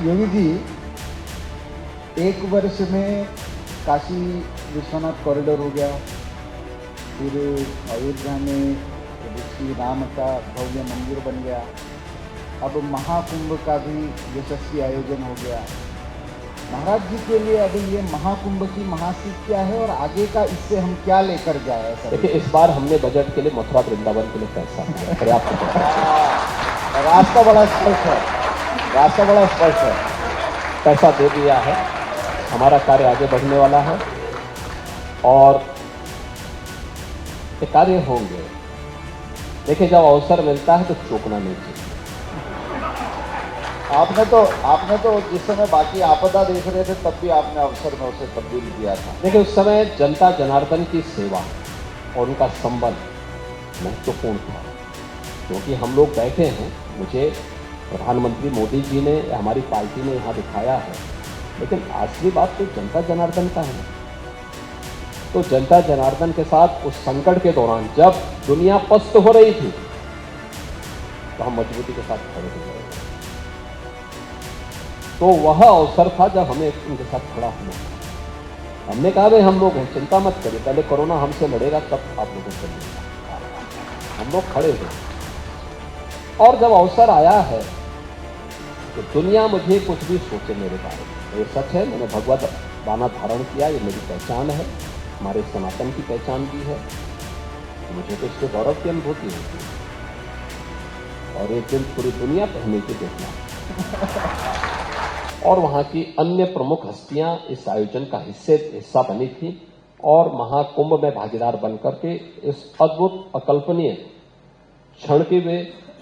योगी जी, एक वर्ष में काशी विश्वनाथ कॉरिडोर हो गया, फिर अयोध्या में श्री राम का भव्य मंदिर बन गया, अब महाकुंभ का भी यशस्वी आयोजन हो गया। महाराज जी के लिए अभी ये महाकुंभ की महासीख क्या है और आगे का इससे हम क्या लेकर जाए? देखिए, इस बार हमने बजट के लिए मथुरा वृंदावन के लिए पैसा पर्याप्त रास्ता बड़ा स्पष्ट है, रास्ता बड़ा स्पष्ट है, पैसा दे दिया है। हमारा कार्य आगे बढ़ने वाला है और ये कार्य होंगे। देखिए, जब अवसर मिलता है तो चूकना नहीं चाहिए। आपने तो जिस समय बाकी आपदा देख रहे थे तब भी आपने अवसर में उसे तब्दील किया था। देखिए, उस समय जनता जनार्दन की सेवा और उनका संबंध महत्वपूर्ण था, क्योंकि हम लोग बैठे हैं। मुझे प्रधानमंत्री मोदी जी ने, हमारी पार्टी ने यहाँ दिखाया है, लेकिन असली बात तो जनता जनार्दन का है। तो जनता जनार्दन के साथ उस संकट के दौरान जब दुनिया पस्त हो रही थी तो हम मजबूती के साथ खड़े हो गए। तो वह अवसर था जब हमें उनके साथ खड़ा होना था। हमने कहा, भाई हम लोग हैं, चिंता मत करिए, पहले कोरोना हमसे लड़ेगा तब आप लोगों से लड़ेगा। हम लोग खड़े हैं और जब अवसर आया है तो दुनिया मुझे कुछ भी सोचे मेरे बारे में। ये सच है, मैंने भगवत बाना धारण किया, ये मेरी पहचान है, हमारे सनातन की पहचान भी है। मुझे तो इससे गौरव की अनुभूति होती है और एक दिन पूरी दुनिया पहने की देखना। और वहां की अन्य प्रमुख हस्तियां इस आयोजन का हिस्सा बनी थी और महाकुंभ में भागीदार बनकर के इस अद्भुत अकल्पनीय क्षण के वे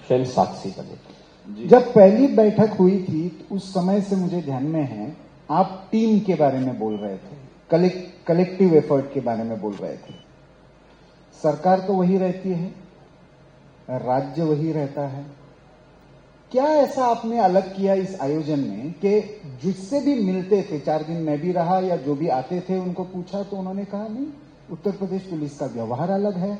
स्वयं साक्षी बने थे। जब पहली बैठक हुई थी तो उस समय से मुझे ध्यान में है, आप टीम के बारे में बोल रहे थे, कलेक्टिव एफर्ट के बारे में बोल रहे थे। सरकार तो वही रहती है, राज्य वही रहता है। क्या ऐसा आपने अलग किया इस आयोजन में कि जिससे भी मिलते थे, 4 दिन मैं भी रहा या जो भी आते थे उनको पूछा तो उन्होंने कहा, नहीं, उत्तर प्रदेश पुलिस का व्यवहार अलग है,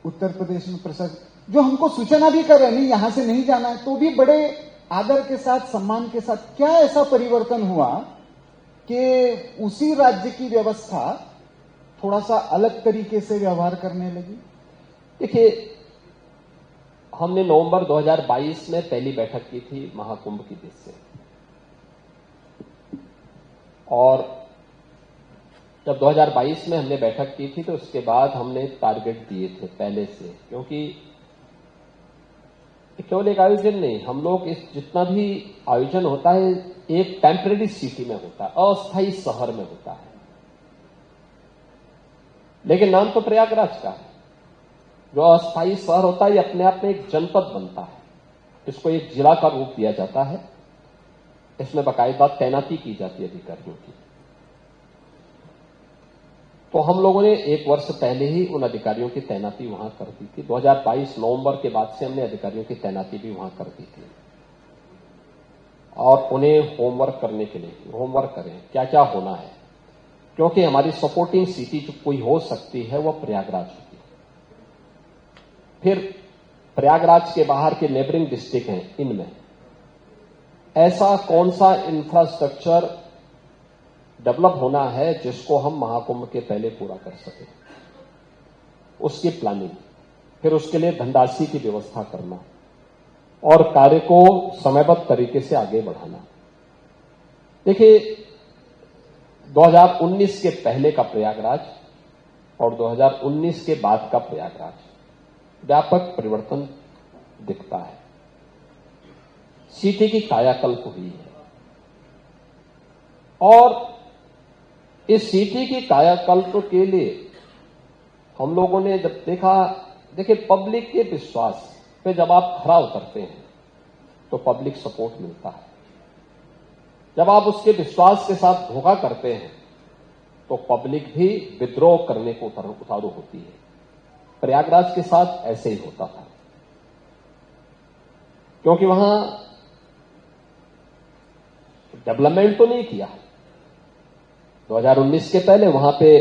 उत्तर प्रदेश में प्रशासन जो हमको सूचना भी कर रहे नहीं, यहां से नहीं जाना है, तो भी बड़े आदर के साथ, सम्मान के साथ। क्या ऐसा परिवर्तन हुआ कि उसी राज्य की व्यवस्था थोड़ा सा अलग तरीके से व्यवहार करने लगी? देखिए, हमने नवंबर 2022 में पहली बैठक की थी महाकुंभ की दृष्टि से, और जब 2022 में हमने बैठक की थी तो उसके बाद हमने टारगेट दिए थे पहले से, क्योंकि केवल एक आयोजन नहीं, हम लोग इस जितना भी आयोजन होता है एक टेम्परेरी सिटी में होता है, अस्थायी शहर में होता है, लेकिन नाम तो प्रयागराज का है। जो अस्थायी शहर होता है ये अपने आप में एक जनपद बनता है, इसको एक जिला का रूप दिया जाता है, इसमें बाकायदा तैनाती की जाती है अधिकारियों की। तो हम लोगों ने 1 वर्ष पहले ही उन अधिकारियों की तैनाती वहां कर दी थी। 2022 नवंबर के बाद से हमने अधिकारियों की तैनाती भी वहां कर दी थी और उन्हें होमवर्क करने के लिए होमवर्क करें क्या क्या होना है, क्योंकि हमारी सपोर्टिंग सिटी जो कोई हो सकती है वह प्रयागराज होती है। फिर प्रयागराज के बाहर के नेबरिंग डिस्ट्रिक्ट हैं, इनमें ऐसा कौन सा इंफ्रास्ट्रक्चर डेवलप होना है जिसको हम महाकुंभ के पहले पूरा कर सकें, उसकी प्लानिंग, फिर उसके लिए धनराशि की व्यवस्था करना और कार्य को समयबद्ध तरीके से आगे बढ़ाना। देखिए, 2019 के पहले का प्रयागराज और 2019 के बाद का प्रयागराज व्यापक परिवर्तन दिखता है। सिटी की कायाकल्प हुई है और इस सिटी की कायाकल्प के लिए हम लोगों ने जब देखा, देखिए पब्लिक के विश्वास पे जब आप खरा उतरते हैं तो पब्लिक सपोर्ट मिलता है। जब आप उसके विश्वास के साथ धोखा करते हैं तो पब्लिक भी विद्रोह करने को उतारू होती है। प्रयागराज के साथ ऐसे ही होता था, क्योंकि वहां डेवलपमेंट तो नहीं किया। 2019 के पहले वहां पे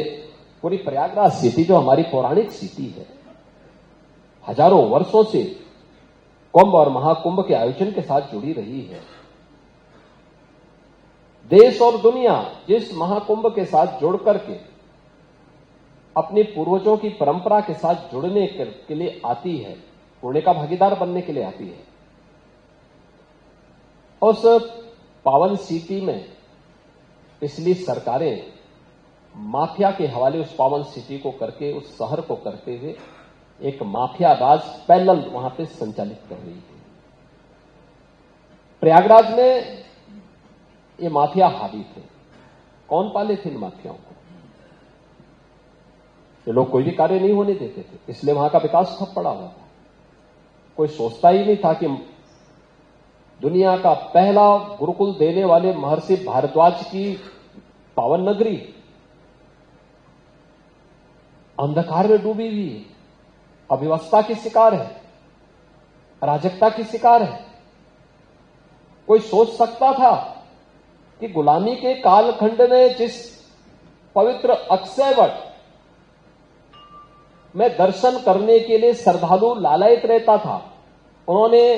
पूरी प्रयागराज सिटी जो हमारी पौराणिक सिटी है, हजारों वर्षों से कुंभ और महाकुंभ के आयोजन के साथ जुड़ी रही है, देश और दुनिया जिस महाकुंभ के साथ जुड़ करके अपने पूर्वजों की परंपरा के साथ जुड़ने के लिए आती है, पुण्य का भागीदार बनने के लिए आती है, उस पावन सिटी में पिछली सरकारें माफिया के हवाले उस पावन सिटी को करके, उस शहर को करते हुए एक माफिया राज पैरेलल वहां पे संचालित कर रही थी। प्रयागराज में ये माफिया हावी थे। कौन पाले थे इन माफियाओं को? ये लोग कोई भी कार्य नहीं होने देते थे, इसलिए वहां का विकास ठप पड़ा हुआ था। कोई सोचता ही नहीं था कि दुनिया का पहला गुरुकुल देने वाले महर्षि भारद्वाज की पावन नगरी अंधकार में डूबी हुई है, अव्यवस्था की शिकार है, अराजकता की शिकार है। कोई सोच सकता था कि गुलामी के कालखंड में जिस पवित्र अक्षयवट में दर्शन करने के लिए श्रद्धालु लालायित रहता था, उन्होंने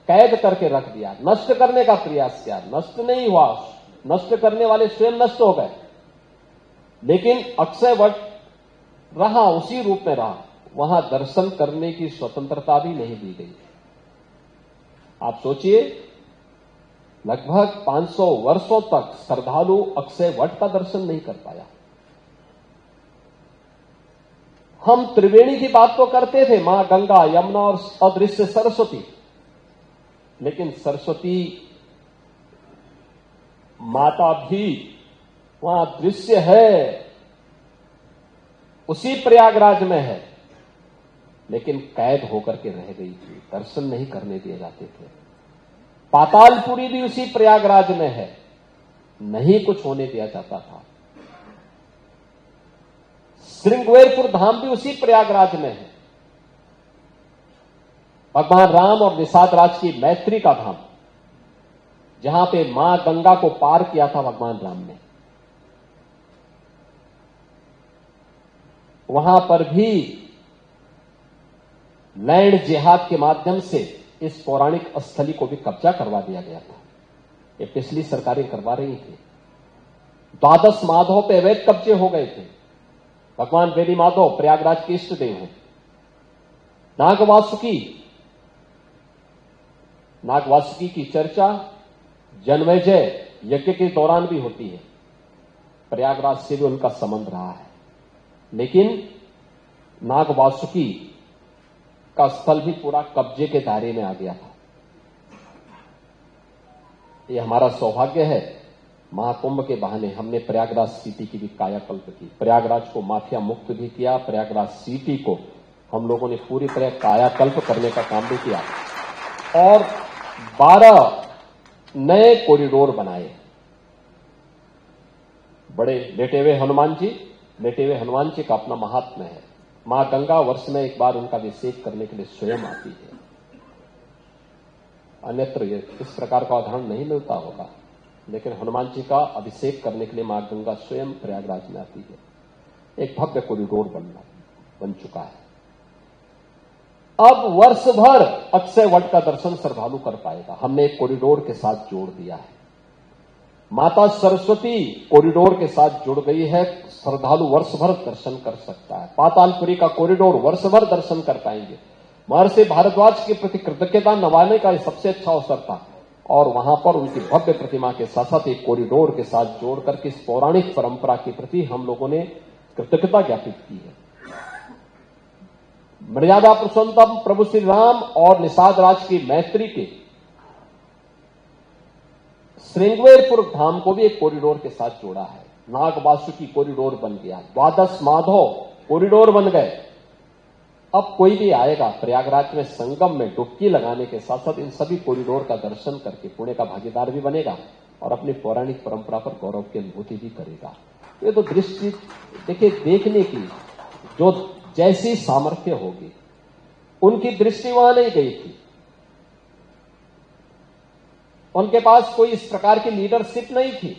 कैद करके रख दिया, नष्ट करने का प्रयास किया, नष्ट नहीं हुआ, नष्ट करने वाले स्वयं नष्ट हो गए, लेकिन अक्षयवट रहा, उसी रूप में रहा। वहां दर्शन करने की स्वतंत्रता भी नहीं दी गई। आप सोचिए, लगभग 500 वर्षों तक श्रद्धालु अक्षयवट का दर्शन नहीं कर पाया। हम त्रिवेणी की बात तो करते थे, मां गंगा, यमुना और अदृश्य सरस्वती, लेकिन सरस्वती माता भी वहां दृश्य है, उसी प्रयागराज में है, लेकिन कैद होकर के रह गई थी, दर्शन नहीं करने दिए जाते थे। पातालपुरी भी उसी प्रयागराज में है, नहीं कुछ होने दिया जाता था। श्रृंगवेरपुर धाम भी उसी प्रयागराज में है, भगवान राम और निषाद राज की मैत्री का धाम, जहां पे मां गंगा को पार किया था भगवान राम ने। वहां पर भी लैंड जिहाद के माध्यम से इस पौराणिक स्थली को भी कब्जा करवा दिया गया था। ये पिछली सरकारें करवा रही थी। 12 माधव पे अवैध कब्जे हो गए थे। भगवान बेनी माधव प्रयागराज के इष्ट देव हैं। नागवासुकी की चर्चा जन्मेजय यज्ञ के दौरान भी होती है। प्रयागराज से भी उनका संबंध रहा है, लेकिन नागवासुकी का स्थल भी पूरा कब्जे के दायरे में आ गया था। ये हमारा सौभाग्य है, महाकुंभ के बहाने हमने प्रयागराज सिटी की भी कायाकल्प की, प्रयागराज को माफिया मुक्त भी किया, प्रयागराज सिटी को हम लोगों ने पूरी तरह कायाकल्प करने का काम भी किया और 12 नए कॉरिडोर बनाए। बड़े लेटे हुए हनुमान जी का अपना महात्म्य है। मां गंगा वर्ष में एक बार उनका अभिषेक करने के लिए स्वयं आती है, अन्यत्र इस प्रकार का उदाहरण नहीं मिलता होगा, लेकिन हनुमान जी का अभिषेक करने के लिए मां गंगा स्वयं प्रयागराज में आती है। एक भव्य कॉरिडोर बन चुका है। अब वर्ष भर अक्षय वट का दर्शन श्रद्धालु कर पाएगा। हमने एक कॉरिडोर के साथ जोड़ दिया है। माता सरस्वती कॉरिडोर के साथ जुड़ गई है, श्रद्धालु वर्ष भर दर्शन कर सकता है। पातालपुरी का कॉरिडोर वर्ष भर दर्शन कर पाएंगे। महर्षि भारद्वाज के प्रति कृतज्ञता नवाने का सबसे अच्छा अवसर था और वहां पर उनकी भव्य प्रतिमा के साथ साथ एक कॉरिडोर के साथ जोड़ करके इस पौराणिक परंपरा के प्रति हम लोगों ने कृतज्ञता ज्ञापित की है। मर्यादा पुरुषोत्तम प्रभु श्री राम और निषाद राज की मैत्री के श्रृंगवेरपुर धाम को भी एक कॉरिडोर के साथ जोड़ा है। नागवासुकी कॉरिडोर बन गया, 12 माधव कॉरिडोर बन गए। अब कोई भी आएगा प्रयागराज में संगम में डुबकी लगाने के साथ साथ इन सभी कॉरिडोर का दर्शन करके पुण्य का भागीदार भी बनेगा और अपनी पौराणिक परंपरा पर गौरव की अनुभूति भी करेगा। ये तो दृष्टि देखिए, देखने की जो जैसी सामर्थ्य होगी, उनकी दृष्टि वहां नहीं गई थी। उनके पास कोई इस प्रकार की लीडरशिप नहीं थी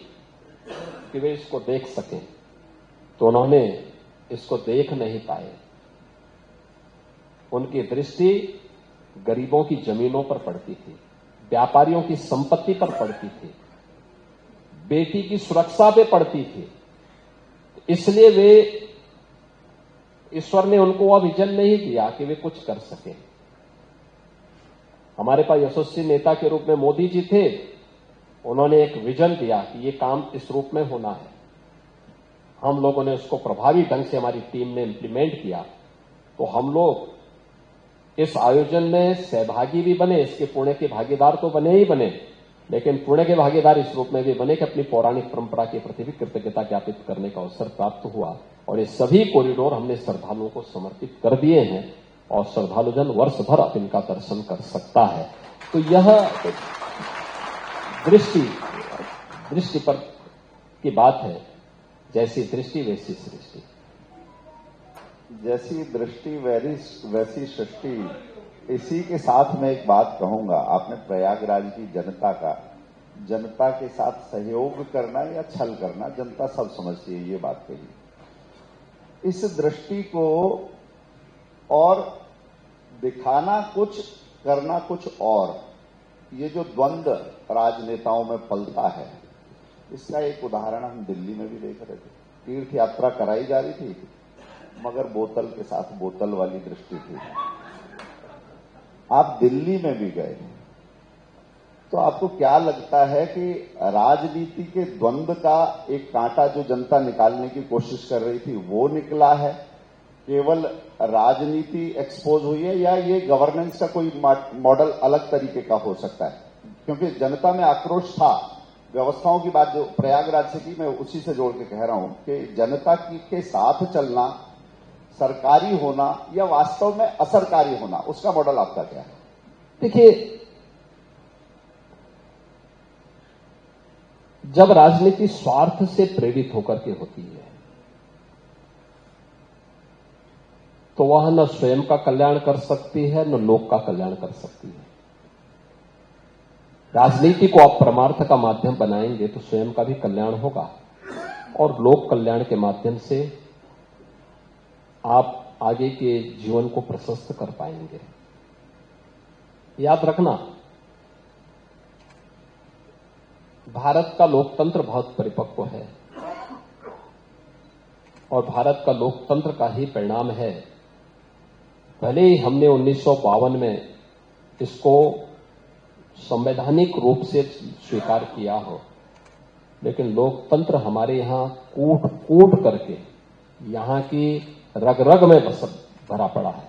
कि वे इसको देख सकें, तो उन्होंने इसको देख नहीं पाए। उनकी दृष्टि गरीबों की जमीनों पर पड़ती थी, व्यापारियों की संपत्ति पर पड़ती थी, बेटी की सुरक्षा पे पड़ती थी, इसलिए वे ईश्वर ने उनको वह विजन नहीं दिया कि वे कुछ कर सके। हमारे पास यशस्वी नेता के रूप में मोदी जी थे, उन्होंने एक विजन दिया कि ये काम इस रूप में होना है। हम लोगों ने उसको प्रभावी ढंग से हमारी टीम ने इंप्लीमेंट किया, तो हम लोग इस आयोजन में सहभागी भी बने, इसके पुणे के भागीदार तो बने ही बने, लेकिन पुणे के भागीदार इस रूप में भी बने कि अपनी पौराणिक परंपरा के प्रति भी कृतज्ञता ज्ञापित करने का अवसर प्राप्त हुआ। और ये सभी कॉरिडोर हमने श्रद्धालुओं को समर्पित कर दिए हैं और श्रद्धालुजन वर्ष भर अब इनका दर्शन कर सकता है। तो यह दृष्टि पर की बात है, जैसी दृष्टि वैसी सृष्टि। जैसी दृष्टि वैसी सृष्टि। इसी के साथ मैं एक बात कहूंगा, आपने प्रयागराज की जनता के साथ सहयोग करना या छल करना, जनता सब समझती है, ये बात कही। इस दृष्टि को और दिखाना कुछ, करना कुछ और, ये जो द्वंद्व राजनेताओं में पलता है, इसका एक उदाहरण हम दिल्ली में भी देख रहे थे। तीर्थ यात्रा कराई जा रही थी, मगर बोतल के साथ बोतल वाली दृष्टि थी। आप दिल्ली में भी गए, तो आपको क्या लगता है कि राजनीति के द्वंद्व का एक कांटा जो जनता निकालने की कोशिश कर रही थी वो निकला है? केवल राजनीति एक्सपोज हुई है, या ये गवर्नेंस का कोई मॉडल अलग तरीके का हो सकता है? क्योंकि जनता में आक्रोश था। व्यवस्थाओं की बात जो प्रयागराज से की, मैं उसी से जोड़ के कह रहा हूं कि जनता के साथ चलना, सरकारी होना या वास्तव में असरकारी होना, उसका मॉडल आपका क्या है? देखिए, जब राजनीति स्वार्थ से प्रेरित होकर के होती है तो वह न स्वयं का कल्याण कर सकती है, न लोक का कल्याण कर सकती है। राजनीति को आप परमार्थ का माध्यम बनाएंगे तो स्वयं का भी कल्याण होगा और लोक कल्याण के माध्यम से आप आगे के जीवन को प्रशस्त कर पाएंगे। याद रखना, भारत का लोकतंत्र बहुत परिपक्व है और भारत का लोकतंत्र का ही परिणाम है। भले ही हमने 1952 में इसको संवैधानिक रूप से स्वीकार किया हो, लेकिन लोकतंत्र हमारे यहां कूट कूट करके यहां की रग रग में भरा पड़ा है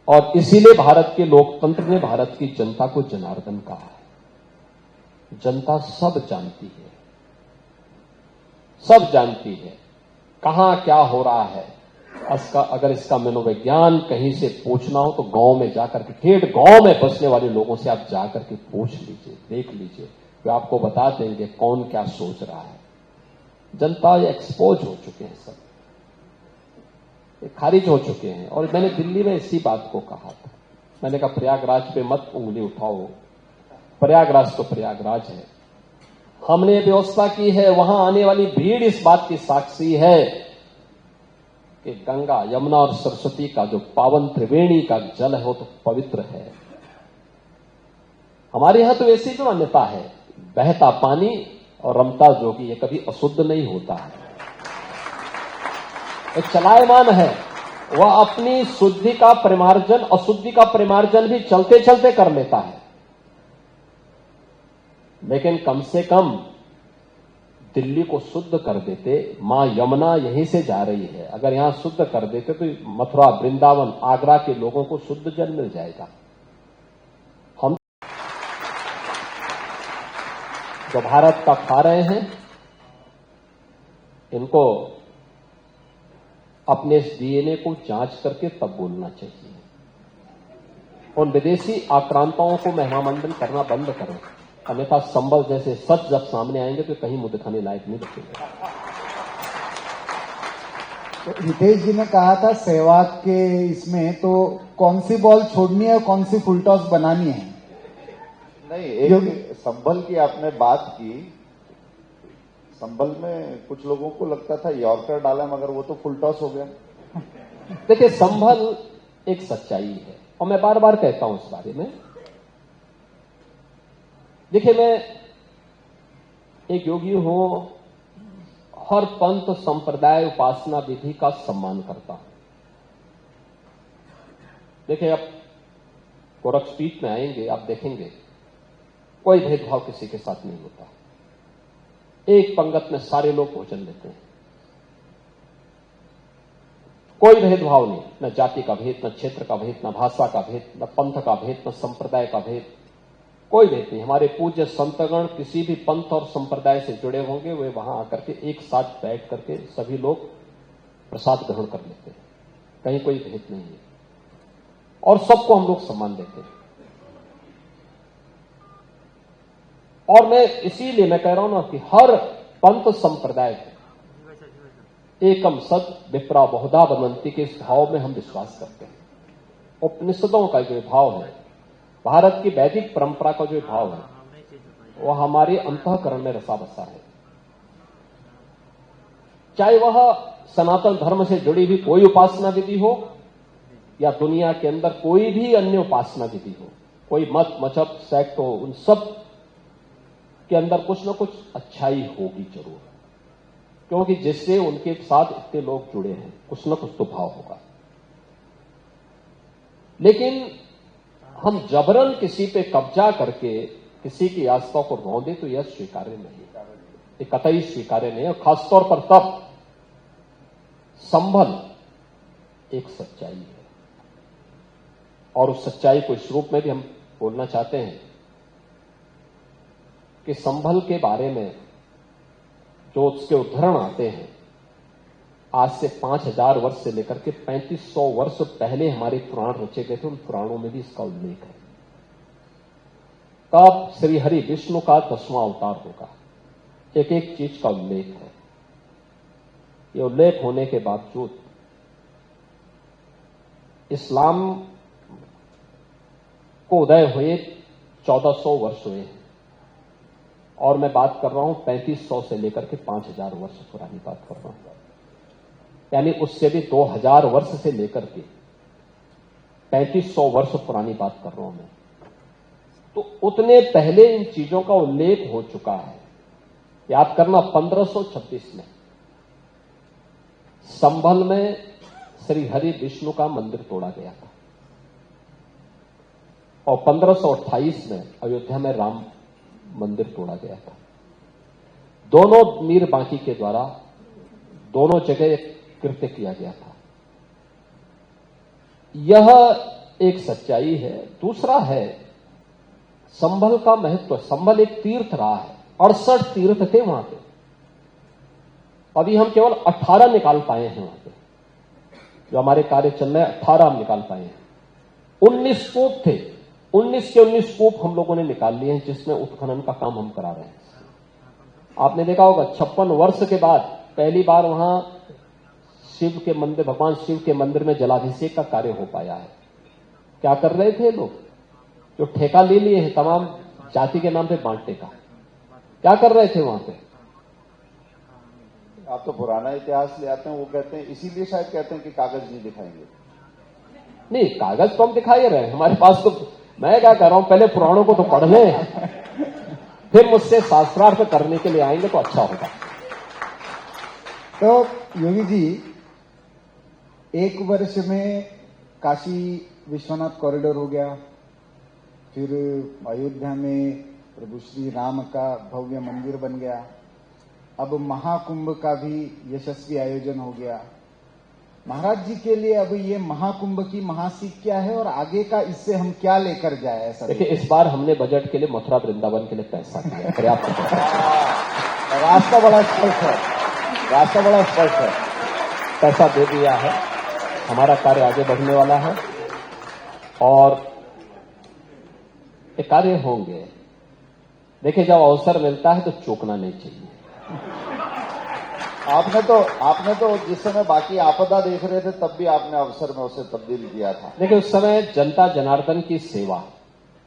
और इसीलिए भारत के लोकतंत्र ने भारत की जनता को जनार्दन कहा है। जनता सब जानती है, सब जानती है कहां क्या हो रहा है। अगर इसका मनोविज्ञान कहीं से पूछना हो तो गांव में जाकर के, ठेठ गांव में बसने वाले लोगों से आप जाकर के पूछ लीजिए, देख लीजिए, वे आपको बता देंगे कौन क्या सोच रहा है। जनता एक्सपोज हो चुके हैं, सब खारिज हो चुके हैं। और मैंने दिल्ली में इसी बात को कहा था, मैंने कहा प्रयागराज पे मत उंगली उठाओ, प्रयागराज तो प्रयागराज है। हमने व्यवस्था की है, वहां आने वाली भीड़ इस बात की साक्षी है कि गंगा, यमुना और सरस्वती का जो पावन त्रिवेणी का जल है वो तो पवित्र है। हमारे यहां तो ऐसी जो मान्यता है, बहता पानी और रमता जोगी, ये कभी अशुद्ध नहीं होता है, एक चलायमान है। वह अपनी शुद्धि का परिमार्जन, अशुद्धि का परिमार्जन भी चलते चलते कर लेता है। लेकिन कम से कम दिल्ली को शुद्ध कर देते, मां यमुना यहीं से जा रही है, अगर यहां शुद्ध कर देते तो मथुरा, वृंदावन, आगरा के लोगों को शुद्ध जल मिल जाएगा। हम जो भारत का खा रहे हैं, इनको अपने डीएनए को जांच करके तब बोलना चाहिए। उन विदेशी आक्रांताओं को महिमामंडन करना बंद करें, अन्यथा संबल जैसे सच जब सामने आएंगे तो कहीं मुंह दिखाने लायक नहीं बचेंगे। तो हितेश जी ने कहा था सहवाग के इसमें, तो कौन सी बॉल छोड़नी है और कौन सी फुल टॉस बनानी है? नहीं, एक संभल की आपने बात की, संभल में कुछ लोगों को लगता था यॉर्कर डाला, मगर वो तो फुल टॉस हो गया। देखिए, संभल एक सच्चाई है और मैं बार बार कहता हूं इस बारे में। देखिए, मैं एक योगी हूं, हर पंथ संप्रदाय उपासना विधि का सम्मान करता हूं। देखिए, अब गोरक्षपीठ में आएंगे, आप देखेंगे कोई भेदभाव किसी के साथ नहीं होता। एक पंगत में सारे लोग भोजन लेते हैं, कोई भेदभाव नहीं, न जाति का भेद, न क्षेत्र का भेद, न भाषा का भेद, न पंथ का भेद, न संप्रदाय का भेद, कोई भेद नहीं। हमारे पूज्य संतगण किसी भी पंथ और संप्रदाय से जुड़े होंगे, वे वहां आकर के एक साथ बैठ करके सभी लोग प्रसाद ग्रहण कर लेते हैं, कहीं कोई भेद नहीं है, और सबको हम लोग सम्मान देते हैं। और मैं इसीलिए मैं कह रहा हूं ना कि हर पंथ संप्रदाय एकम सद विप्रा बहुधा वदन्ति के इस भाव में हम विश्वास करते हैं। उपनिषदों का जो भाव है, भारत की वैदिक परंपरा का जो भाव है, वह हमारे अंतःकरण में रसा बसा है। चाहे वह सनातन धर्म से जुड़ी हुई कोई उपासना विधि हो या दुनिया के अंदर कोई भी अन्य उपासना विधि हो, कोई मत मजहब सेक्ट हो, उन सब के अंदर कुछ न कुछ अच्छाई होगी जरूर, क्योंकि जिससे उनके साथ इतने लोग जुड़े हैं, कुछ न कुछ तो भाव होगा। लेकिन हम जबरन किसी पे कब्जा करके किसी की आस्था को रौंदे तो यह स्वीकार्य नहीं, ये कतई स्वीकार्य नहीं है। खासतौर पर तब संभल एक सच्चाई है, और उस सच्चाई को इस रूप में भी हम बोलना चाहते हैं कि संभल के बारे में जो उसके उदाहरण आते हैं, आज से 5000 वर्ष से लेकर के 3500 वर्ष पहले हमारे पुराण रचे गए थे, उन पुराणों में भी इसका उल्लेख है। तब श्री हरि विष्णु का 10वां अवतार होगा, एक एक चीज का उल्लेख है। ये उल्लेख होने के बावजूद इस्लाम को उदय हुए 1400 वर्ष हुए हैं, और मैं बात कर रहा हूं 3500 से लेकर के 5000 वर्ष पुरानी बात कर रहा हूं, यानी उससे भी 2000 वर्ष से लेकर के 3500 वर्ष पुरानी बात कर रहा हूं मैं। तो उतने पहले इन चीजों का उल्लेख हो चुका है। याद करना, 1526 में संभल में श्री हरि विष्णु का मंदिर तोड़ा गया था, और 1528 में अयोध्या में राम मंदिर तोड़ा गया था। दोनों मीर बांकी के द्वारा दोनों जगह कृत्य किया गया था। यह एक सच्चाई है। दूसरा है संभल का महत्व। संभल एक तीर्थ रहा है, 68 तीर्थ थे वहां पे, अभी हम केवल 18 निकाल पाए हैं वहां पे, जो हमारे कार्य चल रहे हैं 18 हम निकाल पाए हैं। 19 कूप थे, 19 के 19 कूप हम लोगों ने निकाल लिए हैं, जिसमें उत्खनन का काम हम करा रहे हैं। आपने देखा होगा 56 वर्ष के बाद पहली बार वहां शिव के मंदिर, भगवान शिव के मंदिर में जलाभिषेक का कार्य हो पाया है। क्या कर रहे थे लोग? जो ठेका ले लिए हैं तमाम जाति के नाम पे बांटने का, क्या कर रहे थे वहां पे? आप तो पुराना इतिहास ले आते हैं, वो कहते हैं, इसीलिए शायद कहते हैं कि कागज नहीं दिखाएंगे। नहीं, कागज तो हम दिखा ही रहे हैं, हमारे पास तो। मैं क्या कर रहा हूं, पहले पुराणों को तो पढ़ लें, फिर मुझसे शास्त्रार्थ करने के लिए आएंगे तो अच्छा होगा। तो योगी जी, एक वर्ष में काशी विश्वनाथ कॉरिडोर हो गया, फिर अयोध्या में प्रभु श्री राम का भव्य मंदिर बन गया, अब महाकुंभ का भी यशस्वी आयोजन हो गया। महाराज जी के लिए अब ये महाकुंभ की महासीख क्या है, और आगे का इससे हम क्या लेकर जाए? ऐसा देखिए, इस बार हमने बजट के लिए मथुरा वृंदावन के लिए पैसा दिया, पर्याप्त। रास्ता बड़ा स्पष्ट है, रास्ता बड़ा स्पष्ट है, पैसा दे दिया है, हमारा कार्य आगे बढ़ने वाला है, और ये कार्य होंगे। देखिए, जब अवसर मिलता है तो चूकना नहीं चाहिए। आपने तो जिस समय बाकी आपदा देख रहे थे, तब भी आपने अवसर में उसे तब्दील किया था। देखिए, उस समय जनता जनार्दन की सेवा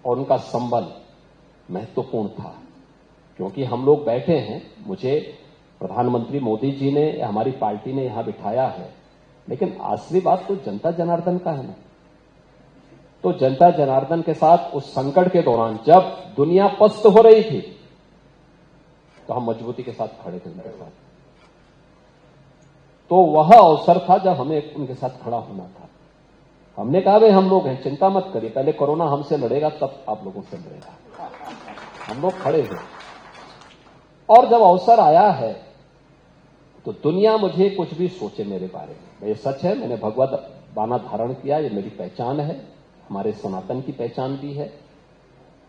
और उनका संबल महत्वपूर्ण था, क्योंकि हम लोग बैठे हैं, मुझे प्रधानमंत्री मोदी जी ने, हमारी पार्टी ने यहां बिठाया है, लेकिन असली बात तो जनता जनार्दन का है ना। तो जनता जनार्दन के साथ उस संकट के दौरान, जब दुनिया पस्त हो रही थी, तो हम मजबूती के साथ खड़े थे उनके साथ। तो वह अवसर था जब हमें उनके साथ खड़ा होना था। हमने कहा भाई हम लोग हैं, चिंता मत करिए, पहले कोरोना हमसे लड़ेगा तब आप लोगों से लड़ेगा। हम लोग खड़े थे। और जब अवसर आया है तो दुनिया मुझे कुछ भी सोचे मेरे बारे में, ये सच है, मैंने भगवत बाना धारण किया, ये मेरी पहचान है, हमारे सनातन की पहचान भी है,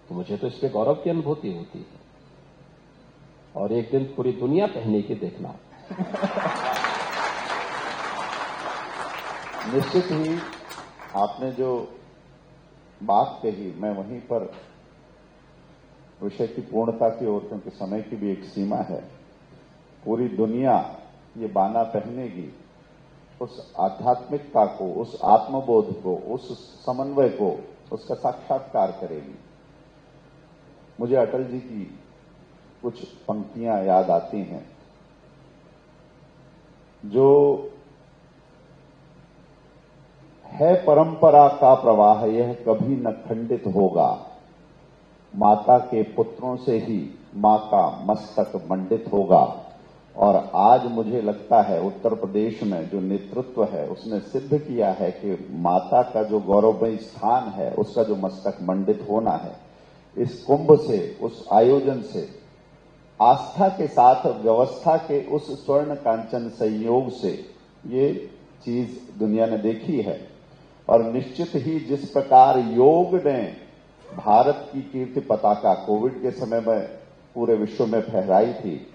तो मुझे तो इस पे गौरव की अनुभूति होती है। और एक दिन पूरी दुनिया पहने की देखना। निश्चित ही आपने जो बात कही, मैं वहीं पर विषय की पूर्णता की ओर, क्योंकि समय की भी एक सीमा है, पूरी दुनिया ये बाना पहनेगी, उस आध्यात्मिकता को, उस आत्मबोध को, उस समन्वय को, उसका साक्षात्कार करेगी। मुझे अटल जी की कुछ पंक्तियां याद आती हैं, जो है परंपरा का प्रवाह, यह कभी न खंडित होगा, माता के पुत्रों से ही मां का मस्तक मंडित होगा। और आज मुझे लगता है उत्तर प्रदेश में जो नेतृत्व है उसने सिद्ध किया है कि माता का जो गौरवमयी स्थान है उसका जो मस्तक मंडित होना है, इस कुंभ से, उस आयोजन से, आस्था के साथ व्यवस्था के उस स्वर्ण कांचन संयोग से ये चीज दुनिया ने देखी है। और निश्चित ही जिस प्रकार योग ने भारत की कीर्ति पताका कोविड के समय में पूरे विश्व में फहराई थी,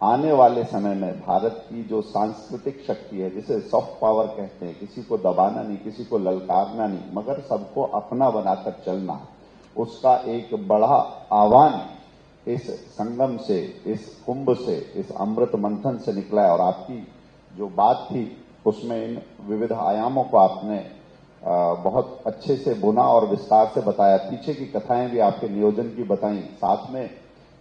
आने वाले समय में भारत की जो सांस्कृतिक शक्ति है, जिसे सॉफ्ट पावर कहते हैं, किसी को दबाना नहीं, किसी को ललकारना नहीं, मगर सबको अपना बनाकर चलना, उसका एक बड़ा आह्वान इस संगम से, इस कुंभ से, इस अमृत मंथन से निकला है। और आपकी जो बात थी उसमें इन विविध आयामों को आपने बहुत अच्छे से बुना और विस्तार से बताया। पीछे की कथाएं भी आपके नियोजन की बताई, साथ में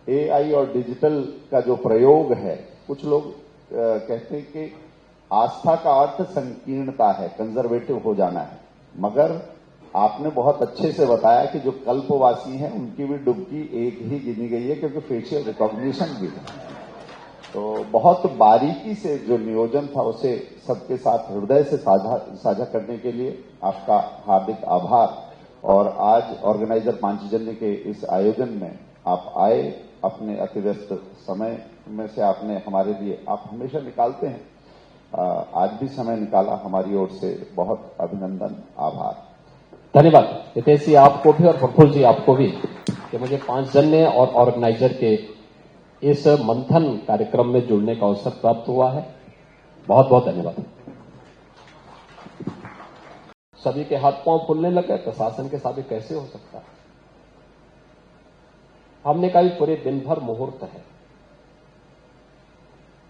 एआई और डिजिटल का जो प्रयोग है। कुछ लोग कहते हैं कि आस्था का अर्थ संकीर्णता है, कंजर्वेटिव हो जाना है, मगर आपने बहुत अच्छे से बताया कि जो कल्पवासी हैं उनकी भी डुबकी एक ही गिनी गई है, क्योंकि फेशियल रिकॉग्निशन भी है। तो बहुत बारीकी से जो नियोजन था उसे सबके साथ हृदय से साझा करने के लिए आपका हार्दिक आभार। और आज ऑर्गेनाइजर पांचजन्य के इस आयोजन में आप आए, अपने अतिव्यस्त समय में से आपने हमारे लिए, आप हमेशा निकालते हैं, आज भी समय निकाला, हमारी ओर से बहुत अभिनंदन, आभार, धन्यवाद। हितेश जी आपको भी और प्रफुल्ल जी आपको भी कि मुझे पांचजन्य और ऑर्गेनाइजर के इस मंथन कार्यक्रम में जुड़ने का अवसर प्राप्त हुआ है। बहुत बहुत धन्यवाद। सभी के हाथ पांव फूलने लगे, प्रशासन के साथ कैसे हो सकता है। हमने कहा पूरे दिन भर मुहूर्त है।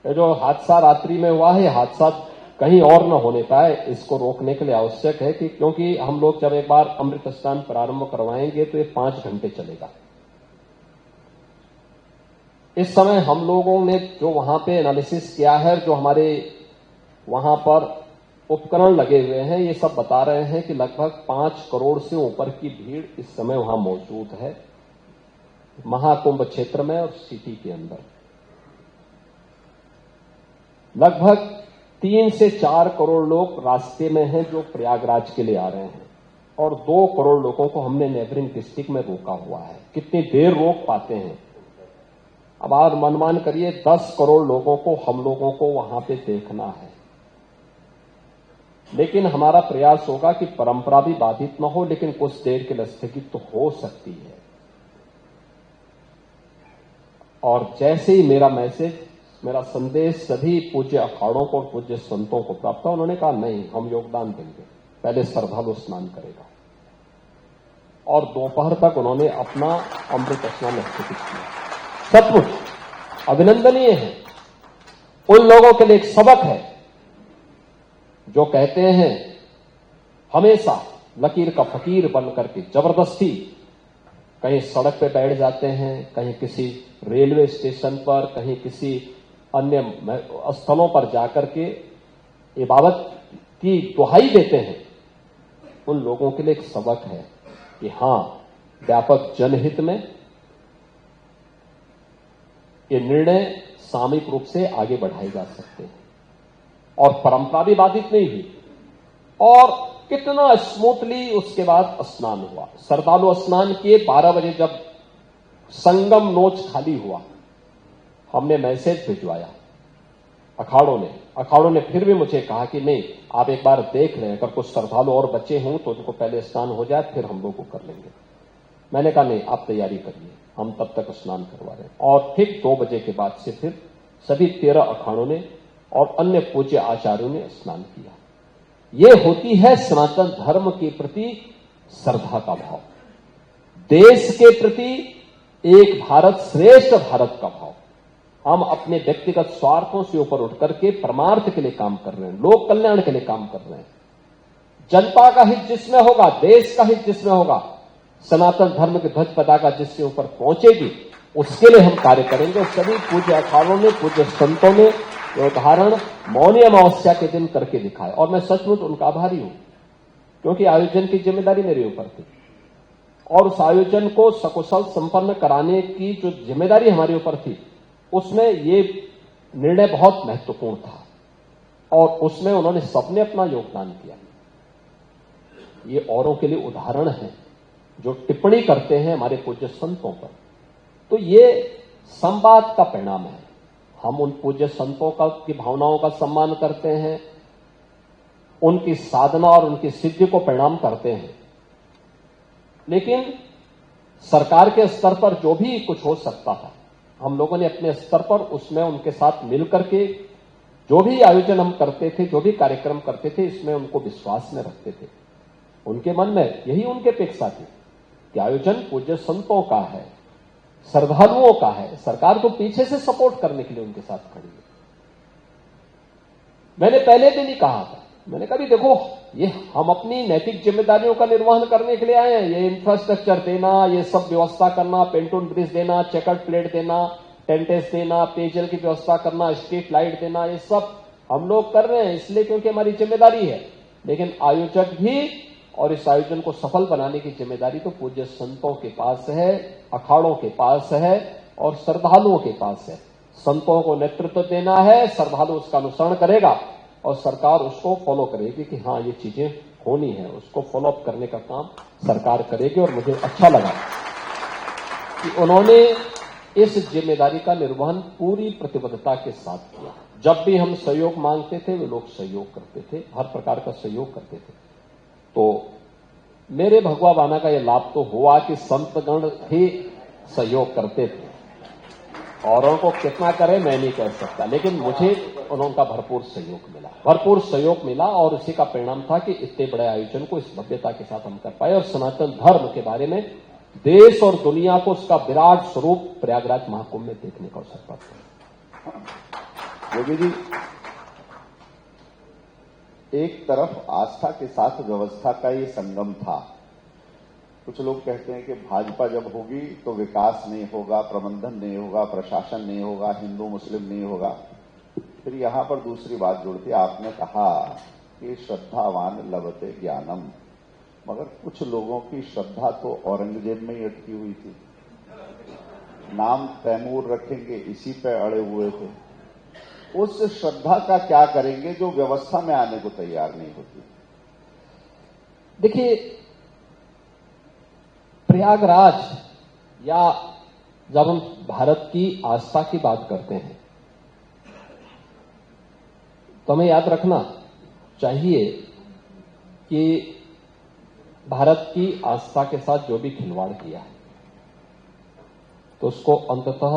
ये जो हादसा रात्रि में हुआ है, हादसा कहीं और न होने पाए, इसको रोकने के लिए आवश्यक है कि, क्योंकि हम लोग जब एक बार अमृत स्नान प्रारंभ करवाएंगे तो ये 5 घंटे चलेगा। इस समय हम लोगों ने जो वहां पे एनालिसिस किया है, जो हमारे वहां पर उपकरण लगे हुए हैं, ये सब बता रहे हैं कि लगभग 5 करोड़ से ऊपर की भीड़ इस समय वहां मौजूद है, महाकुंभ क्षेत्र में और सिटी के अंदर। लगभग 3 से 4 करोड़ लोग रास्ते में हैं जो प्रयागराज के लिए आ रहे हैं, और 2 करोड़ लोगों को हमने नेबरिंग डिस्ट्रिक्ट में रोका हुआ है। कितनी देर रोक पाते हैं, अब आप अनुमान करिए। 10 करोड़ लोगों को हम लोगों को वहां पे देखना है, लेकिन हमारा प्रयास होगा कि परंपरा भी बाधित न हो, लेकिन कुछ देर के लिए स्थगित तो हो सकती है। और जैसे ही मेरा मैसेज, मेरा संदेश सभी पूज्य अखाड़ों को और पूज्य संतों को प्राप्त हुआ, उन्होंने कहा नहीं, हम योगदान देंगे। पहले श्रद्धालु स्नान करेगा, और दोपहर तक उन्होंने अपना अमृत स्नान स्थगित किया। सचमुच अभिनंदनीय है। उन लोगों के लिए एक सबक है जो कहते हैं हमेशा लकीर का फकीर बन करके जबरदस्ती कहीं सड़क पे बैठ जाते हैं, कहीं किसी रेलवे स्टेशन पर, कहीं किसी अन्य स्थलों पर जाकर के इबादत की दुहाई देते हैं। उन लोगों के लिए एक सबक है कि हां, व्यापक जनहित में ये निर्णय सामूहिक रूप से आगे बढ़ाए जा सकते हैं और परंपरा भी बाधित नहीं हुई। और कितना स्मूथली उसके बाद स्नान हुआ। श्रद्धालु स्नान किए, 12 बजे जब संगम नोच खाली हुआ, हमने मैसेज भिजवाया अखाड़ों ने फिर भी मुझे कहा कि नहीं, आप एक बार देख लें, अगर कुछ श्रद्धालु और बच्चे हों तो उनको पहले स्नान हो जाए, फिर हम लोग को कर लेंगे। मैंने कहा नहीं, आप तैयारी करिए, हम तब तक स्नान करवा रहे हैं। और ठीक 2 बजे के बाद से फिर सभी 13 अखाड़ों ने और अन्य पूज्य आचार्यों ने स्नान किया। ये होती है सनातन धर्म के प्रति श्रद्धा का भाव, देश के प्रति एक भारत श्रेष्ठ भारत का भाव। हम अपने व्यक्तिगत स्वार्थों से ऊपर उठ करके परमार्थ के लिए काम कर रहे हैं, लोक कल्याण के लिए काम कर रहे हैं। जनता का हित जिसमें होगा, देश का हित जिसमें होगा, सनातन धर्म की ध्वज पताका जिसके ऊपर पहुंचेगी, उसके लिए हम कार्य करेंगे। सभी पूज्य अखाड़ों ने, पूज्य संतों ने ये उदाहरण मौनी अमावस्या के दिन करके दिखाया और मैं सचमुच उनका आभारी हूं, क्योंकि आयोजन की जिम्मेदारी मेरे ऊपर थी और उस आयोजन को सकुशल संपन्न कराने की जो जिम्मेदारी हमारे ऊपर थी, उसमें ये निर्णय बहुत महत्वपूर्ण था और उसमें उन्होंने सबने अपना योगदान किया। ये औरों के लिए उदाहरण है जो टिप्पणी करते हैं हमारे पूज्य संतों पर, तो ये संवाद का परिणाम है। हम उन पूज्य संतों की भावनाओं का सम्मान करते हैं, उनकी साधना और उनकी सिद्धि को परिणाम करते हैं, लेकिन सरकार के स्तर पर जो भी कुछ हो सकता था, हम लोगों ने अपने स्तर पर उसमें उनके साथ मिलकर के जो भी आयोजन हम करते थे, जो भी कार्यक्रम करते थे, इसमें उनको विश्वास में रखते थे। उनके मन में यही उनकी अपेक्षा थी कि आयोजन पूज्य संतों का है, श्रद्धालुओं का है, सरकार को पीछे से सपोर्ट करने के लिए उनके साथ खड़ी है। मैंने पहले दिन ही कहा था, मैंने कहा भी देखो, ये हम अपनी नैतिक जिम्मेदारियों का निर्वहन करने के लिए आए हैं। ये इंफ्रास्ट्रक्चर देना, ये सब व्यवस्था करना, पेंटून ब्रिज देना, चेकर्ड प्लेट देना, टेंटेस देना, पेयजल की व्यवस्था करना, स्ट्रीट लाइट देना, ये सब हम लोग कर रहे हैं इसलिए क्योंकि हमारी जिम्मेदारी है। लेकिन आयोजक भी और इस आयोजन को सफल बनाने की जिम्मेदारी तो पूज्य संतों के पास है, अखाड़ों के पास है और श्रद्धालुओं के पास है। संतों को नेतृत्व देना है, श्रद्धालु उसका अनुसरण करेगा और सरकार उसको फॉलो करेगी कि हाँ ये चीजें होनी है, उसको फॉलो अप करने का काम सरकार करेगी। और मुझे अच्छा लगा कि उन्होंने इस जिम्मेदारी का निर्वहन पूरी प्रतिबद्धता के साथ किया। जब भी हम सहयोग मांगते थे, वे लोग सहयोग करते थे, हर प्रकार का सहयोग करते थे। तो मेरे भगवा बाना का यह लाभ तो हुआ कि संतगण ही सहयोग करते थे। औरों को कितना करें मैं नहीं कह सकता, लेकिन मुझे उनका भरपूर सहयोग मिला और उसी का परिणाम था कि इतने बड़े आयोजन को इस भव्यता के साथ हम कर पाए और सनातन धर्म के बारे में देश और दुनिया को उसका विराट स्वरूप प्रयागराज महाकुंभ में देखने का अवसर पाता। योगी जी, एक तरफ आस्था के साथ व्यवस्था का ये संगम था। कुछ लोग कहते हैं कि भाजपा जब होगी तो विकास नहीं होगा, प्रबंधन नहीं होगा, प्रशासन नहीं होगा, हिंदू मुस्लिम नहीं होगा। फिर यहां पर दूसरी बात जुड़ती, आपने कहा कि श्रद्धावान लभते ज्ञानम, मगर कुछ लोगों की श्रद्धा तो औरंगजेब में ही अटकी हुई थी। नाम तैमूर रखेंगे इसी पे अड़े हुए थे। उस श्रद्धा का क्या करेंगे जो व्यवस्था में आने को तैयार नहीं होती? देखिए, प्रयागराज या जब हम भारत की आस्था की बात करते हैं तो हमें याद रखना चाहिए कि भारत की आस्था के साथ जो भी खिलवाड़ किया है तो उसको अंततः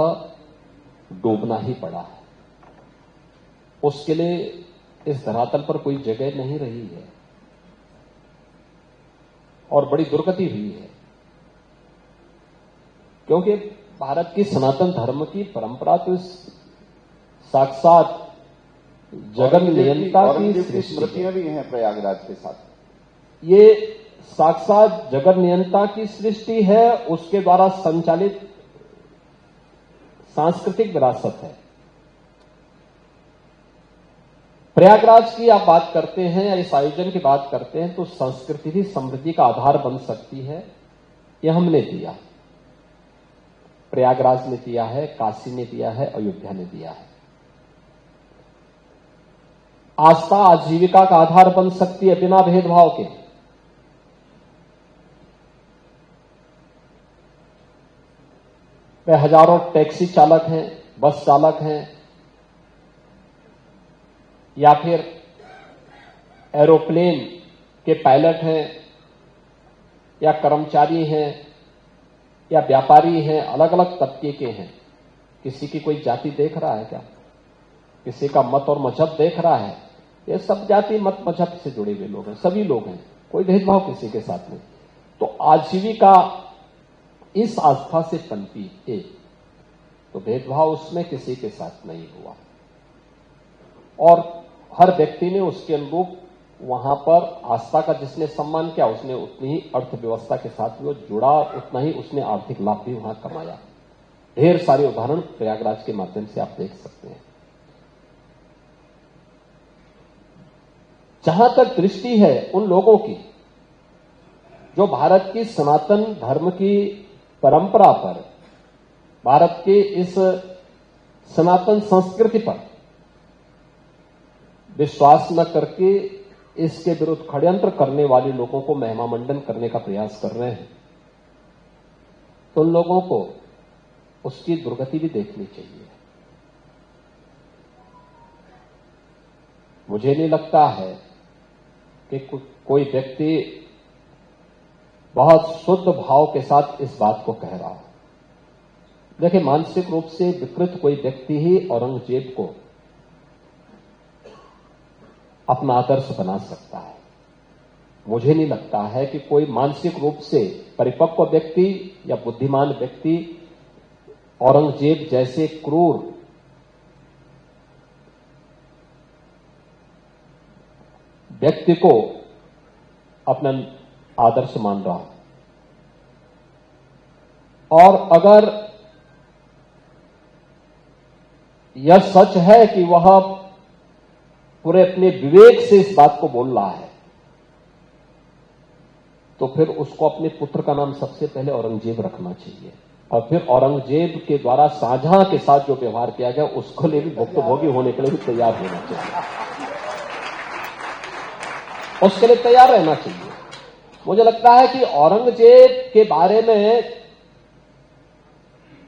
डूबना ही पड़ा है। उसके लिए इस धरातल पर कोई जगह नहीं रही है और बड़ी दुर्गति हुई है, क्योंकि भारत की सनातन धर्म की परंपरा तो इस साक्षात जगन नियंता की स्मृतियां भी हैं प्रयागराज के साथ। ये साक्षात जगन नियंता की सृष्टि है, उसके द्वारा संचालित सांस्कृतिक विरासत है। प्रयागराज की आप बात करते हैं या इस आयोजन की बात करते हैं तो संस्कृति भी समृद्धि का आधार बन सकती है, यह हमने दिया। प्रयागराज ने दिया है, काशी ने दिया है, अयोध्या ने दिया है। आस्था आजीविका का आधार बन सकती है बिना भेदभाव के। वे हजारों टैक्सी चालक हैं, बस चालक हैं, या फिर एरोप्लेन के पायलट हैं, या कर्मचारी हैं, या व्यापारी हैं, अलग अलग तबके के हैं। किसी की कोई जाति देख रहा है क्या? किसी का मत और मजहब देख रहा है? ये सब जाति मत मजहब से जुड़े हुए लोग हैं, सभी लोग हैं, कोई भेदभाव किसी के साथ नहीं। तो आजीविका इस आस्था से पनपी है, तो भेदभाव उसमें किसी के साथ नहीं हुआ, और हर व्यक्ति ने उसके अनुरूप वहां पर आस्था का जिसने सम्मान किया, उसने उतनी ही अर्थव्यवस्था के साथ भी जुड़ा, उतना ही उसने आर्थिक लाभ भी वहां कमाया। ढेर सारे उदाहरण प्रयागराज के माध्यम से आप देख सकते हैं। जहां तक दृष्टि है उन लोगों की जो भारत की सनातन धर्म की परंपरा पर, भारत के इस सनातन संस्कृति पर विश्वास न करके इसके विरुद्ध षड्यंत्र करने वाले लोगों को महिमा मंडन करने का प्रयास कर रहे हैं, तो उन लोगों को उसकी दुर्गति भी देखनी चाहिए। मुझे नहीं लगता है कि कोई व्यक्ति बहुत शुद्ध भाव के साथ इस बात को कह रहा हो। देखिए, मानसिक रूप से विकृत कोई व्यक्ति ही औरंगजेब को अपना आदर्श बना सकता है। मुझे नहीं लगता है कि कोई मानसिक रूप से परिपक्व व्यक्ति या बुद्धिमान व्यक्ति औरंगजेब जैसे क्रूर व्यक्ति को अपना आदर्श मान रहा। और अगर यह सच है कि वह पूरे अपने विवेक से इस बात को बोल रहा है, तो फिर उसको अपने पुत्र का नाम सबसे पहले औरंगजेब रखना चाहिए, और फिर औरंगजेब के द्वारा शाहजहां के साथ जो व्यवहार किया गया उसको लिए भी भुक्तभोगी होने के लिए भी तैयार होना चाहिए, उसके लिए तैयार रहना चाहिए। मुझे लगता है कि औरंगजेब के बारे में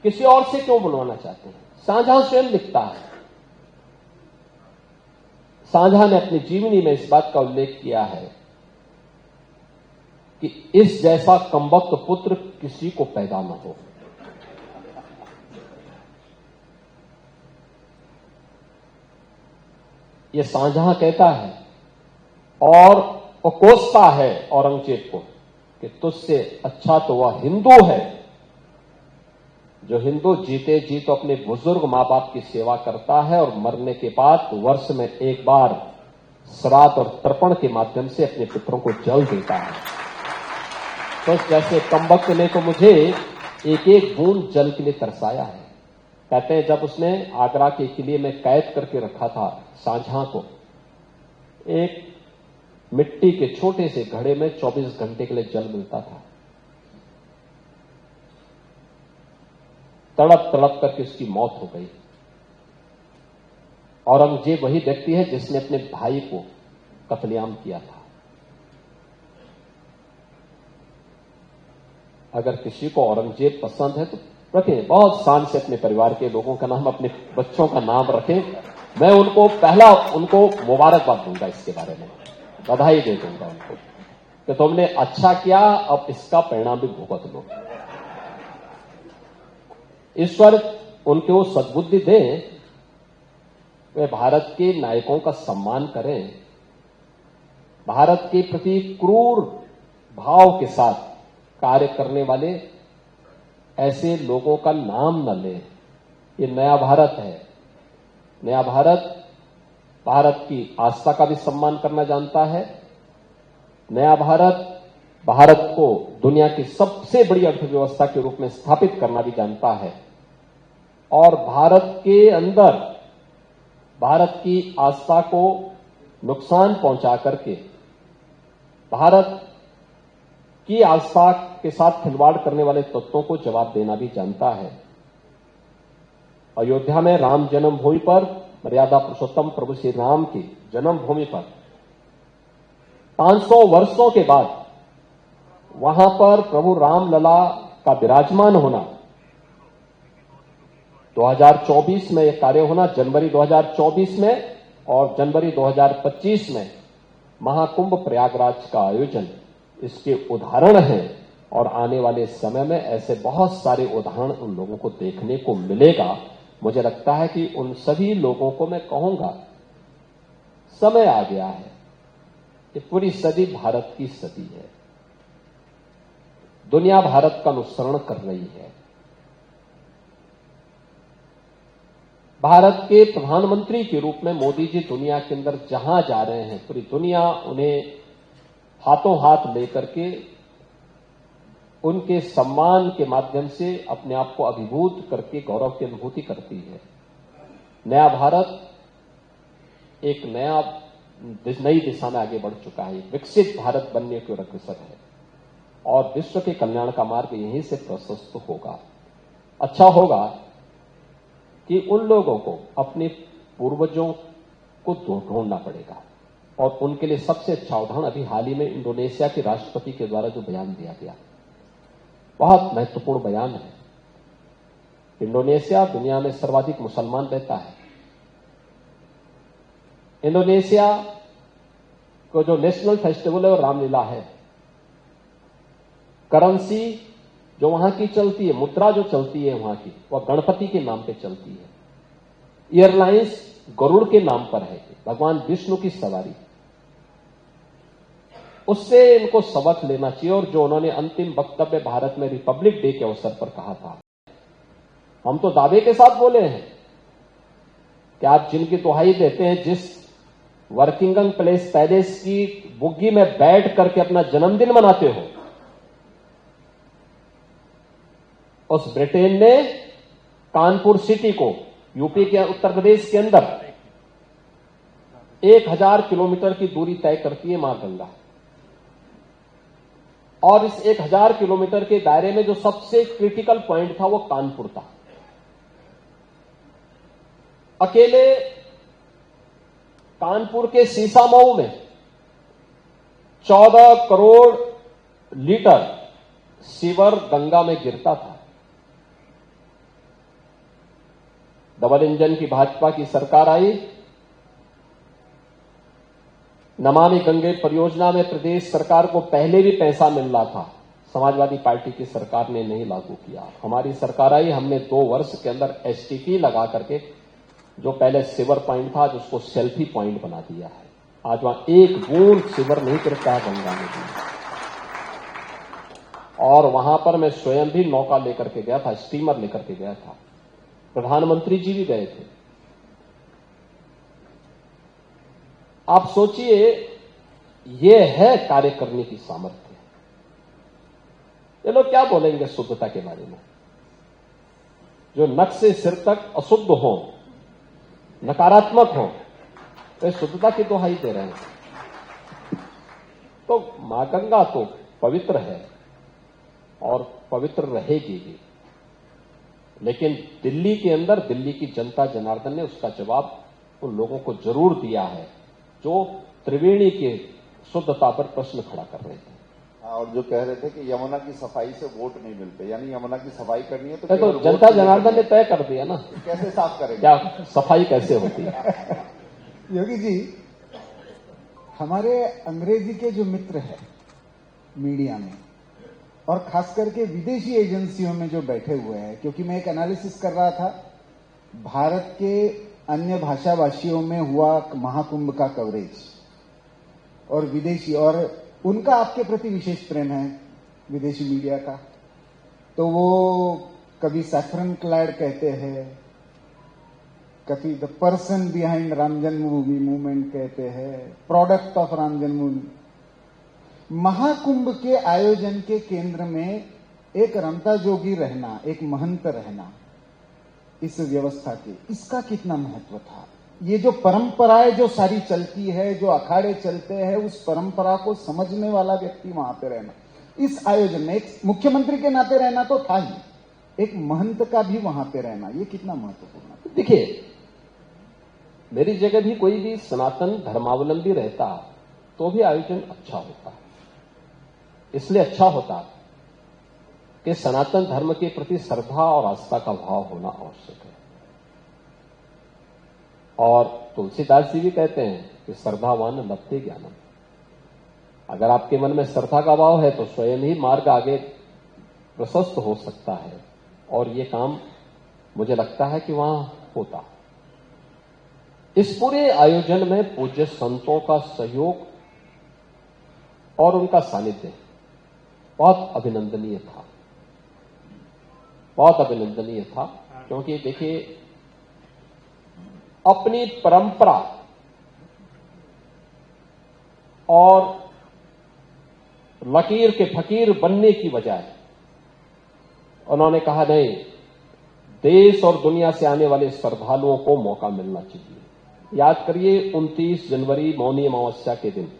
किसी और से क्यों बुलवाना चाहते हैं? शाहजहां स्वयं लिखता है, शाहजहां ने अपनी जीवनी में इस बात का उल्लेख किया है कि इस जैसा कमबख्त पुत्र किसी को पैदा न हो। यह शाहजहां कहता है, और वो कोसता है औरंगजेब को कि तुझसे अच्छा तो वह हिंदू है जो हिंदू जीते जी तो अपने बुजुर्ग मां बाप की सेवा करता है और मरने के बाद वर्ष में एक बार श्राद्ध और तर्पण के माध्यम से अपने पितरों को जल देता है। तो जैसे कमबख्त ने तो मुझे एक एक बूंद जल के लिए तरसाया है। कहते हैं जब उसने आगरा के किले में कैद करके रखा था शाहजहां को, एक मिट्टी के छोटे से घड़े में 24 घंटे के लिए जल मिलता था। तड़प तड़प करके उसकी मौत हो गई। औरंगजेब वही व्यक्ति है जिसने अपने भाई को कत्लेआम किया था। अगर किसी को औरंगजेब पसंद है तो रखें, बहुत शान से अपने परिवार के लोगों का नाम, अपने बच्चों का नाम रखें। मैं उनको उनको मुबारकबाद दूंगा, इसके बारे में बधाई दे दूंगा उनको कि तुमने अच्छा किया, अब इसका परिणाम भी भुगत लो। ईश्वर उनको सद्बुद्धि दे, वे भारत के नायकों का सम्मान करें, भारत के प्रति क्रूर भाव के साथ कार्य करने वाले ऐसे लोगों का नाम न लें। ये नया भारत है। नया भारत भारत की आस्था का भी सम्मान करना जानता है। नया भारत भारत को दुनिया की सबसे बड़ी अर्थव्यवस्था के रूप में स्थापित करना भी जानता है, और भारत के अंदर भारत की आस्था को नुकसान पहुंचा करके भारत की आस्था के साथ खिलवाड़ करने वाले तत्वों को जवाब देना भी जानता है। अयोध्या में राम जन्मभूमि पर, मर्यादा पुरुषोत्तम प्रभु श्री राम की जन्मभूमि पर 500 वर्षों के बाद वहां पर प्रभु रामलला का विराजमान होना, 2024 में यह कार्य होना, जनवरी 2024 में और जनवरी 2025 में महाकुंभ प्रयागराज का आयोजन इसके उदाहरण हैं। और आने वाले समय में ऐसे बहुत सारे उदाहरण उन लोगों को देखने को मिलेगा। मुझे लगता है कि उन सभी लोगों को मैं कहूंगा, समय आ गया है, ये पूरी सदी भारत की सदी है, दुनिया भारत का अनुसरण कर रही है। भारत के प्रधानमंत्री के रूप में मोदी जी दुनिया के अंदर जहां जा रहे हैं, पूरी दुनिया उन्हें हाथों हाथ लेकर के उनके सम्मान के माध्यम से अपने आप को अभिभूत करके गौरव की अनुभूति करती है। नया भारत एक नई दिशा में आगे बढ़ चुका है, विकसित भारत बनने की ओर अग्रसर है और विश्व के कल्याण का मार्ग यहीं से प्रशस्त होगा। अच्छा होगा कि उन लोगों को अपने पूर्वजों को ढूंढना पड़ेगा और उनके लिए सबसे अच्छा उदाहरण अभी हाल ही में इंडोनेशिया के राष्ट्रपति के द्वारा जो बयान दिया गया, बहुत महत्वपूर्ण बयान है। इंडोनेशिया दुनिया में सर्वाधिक मुसलमान रहता है। इंडोनेशिया को जो नेशनल फेस्टिवल है वो रामलीला है। करेंसी जो वहां की चलती है, मुद्रा जो चलती है वहां की, वह गणपति के नाम पे चलती है। एयरलाइंस गरुड़ के नाम पर है, भगवान विष्णु की सवारी। उससे इनको सबक लेना चाहिए। और जो उन्होंने अंतिम वक्तव्य भारत में रिपब्लिक डे के अवसर पर कहा था, हम तो दावे के साथ बोले हैं कि आप जिनकी दुहाई देते हैं, जिस वर्किंगटन पैलेस की बुग्गी में बैठ करके अपना जन्मदिन मनाते हो, उस ब्रिटेन ने कानपुर सिटी को, यूपी के उत्तर प्रदेश के अंदर 1000 किलोमीटर की दूरी तय करती है मां गंगा। और इस 1000 किलोमीटर के दायरे में जो सबसे क्रिटिकल पॉइंट था वो कानपुर था। अकेले कानपुर के सीसामऊ में 14 करोड़ लीटर सीवर गंगा में गिरता था। डबल इंजन की भाजपा की सरकार आई, नमामि गंगे परियोजना में प्रदेश सरकार को पहले भी पैसा मिल रहा था, समाजवादी पार्टी की सरकार ने नहीं लागू किया। हमारी सरकार आई, हमने 2 वर्ष के अंदर एसटीपी लगा करके जो पहले सिवर पॉइंट था, जिसको सेल्फी पॉइंट बना दिया है। आज वहां एक बूंद सिवर नहीं गिरता है गंगा में भी। और वहां पर मैं स्वयं भी नौका लेकर के गया था, स्टीमर लेकर के गया था, प्रधानमंत्री जी भी गए थे। आप सोचिए, यह है कार्य करने की सामर्थ्य। ये लोग क्या बोलेंगे शुद्धता के बारे में? जो नख से सिर तक अशुद्ध हो, नकारात्मक हो, तो शुद्धता की दुहाई दे रहे हैं। तो मां गंगा तो पवित्र है और पवित्र रहेगी भी, लेकिन दिल्ली के अंदर दिल्ली की जनता जनार्दन ने उसका जवाब उन लोगों को जरूर दिया है जो त्रिवेणी के शुद्धता पर प्रश्न खड़ा कर रहे थे। और जो कह रहे थे कि यमुना की सफाई से वोट नहीं मिलते, यानी यमुना की सफाई करनी है तो जनता जनार्दन ने तय कर दिया ना, कैसे साफ करेंगे, क्या सफाई कैसे होती है। योगी जी, हमारे अंग्रेजी के जो मित्र हैं मीडिया में और खास करके विदेशी एजेंसियों में जो बैठे हुए हैं, क्योंकि मैं एक एनालिसिस कर रहा था भारत के अन्य भाषाभाषियों में हुआ महाकुंभ का कवरेज और विदेशी, और उनका आपके प्रति विशेष प्रेम है विदेशी मीडिया का। तो वो कभी सैफरन क्लैड कहते हैं, कभी the person behind Ram Janmabhoomi movement कहते हैं, प्रोडक्ट ऑफ राम जन्मभूमि। महाकुंभ के आयोजन के केंद्र में एक रमता जोगी रहना, एक महंत रहना इस व्यवस्था के, इसका कितना महत्व था। ये जो परंपराएं जो सारी चलती है, जो अखाड़े चलते हैं, उस परंपरा को समझने वाला व्यक्ति वहां पे रहना, इस आयोजन में एक मुख्यमंत्री के नाते रहना तो था ही, एक महंत का भी वहां पे रहना, ये कितना महत्वपूर्ण है? देखिए, मेरी जगह भी कोई भी सनातन धर्मावलंबी रहता तो भी आयोजन अच्छा होता। इसलिए अच्छा होता कि सनातन धर्म के प्रति श्रद्धा और आस्था का भाव होना आवश्यक है। और तुलसीदास जी भी कहते हैं कि श्रद्धावान लभते ज्ञानम। अगर आपके मन में श्रद्धा का भाव है तो स्वयं ही मार्ग आगे प्रशस्त हो सकता है, और ये काम मुझे लगता है कि वहां होता। इस पूरे आयोजन में पूज्य संतों का सहयोग और उनका सानिध्य बहुत अभिनंदनीय था, बहुत अभिनंदनीय था। क्योंकि देखिए, अपनी परंपरा और लकीर के फकीर बनने की बजाय उन्होंने कहा, नहीं, देश और दुनिया से आने वाले श्रद्धालुओं को मौका मिलना चाहिए। याद करिए, 29 जनवरी मौनी अमावस्या के दिन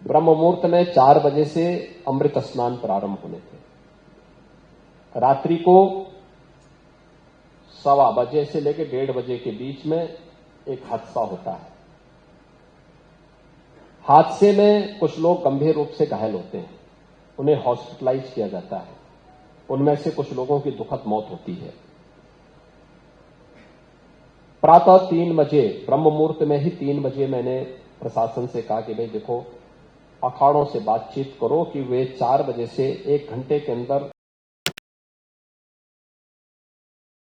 ब्रह्म मुहूर्त में 4 बजे से अमृत स्नान प्रारंभ होने थे। रात्रि को 1:15 बजे से लेकर 1:30 बजे के बीच में एक हादसा होता है। हादसे में कुछ लोग गंभीर रूप से घायल होते हैं, उन्हें हॉस्पिटलाइज किया जाता है। उनमें से कुछ लोगों की दुखद मौत होती है। प्रातः 3 बजे, ब्रह्म मुहूर्त में ही 3 बजे मैंने प्रशासन से कहा कि भाई देखो, अखाड़ों से बातचीत करो कि वे 4 बजे से 1 घंटे के अंदर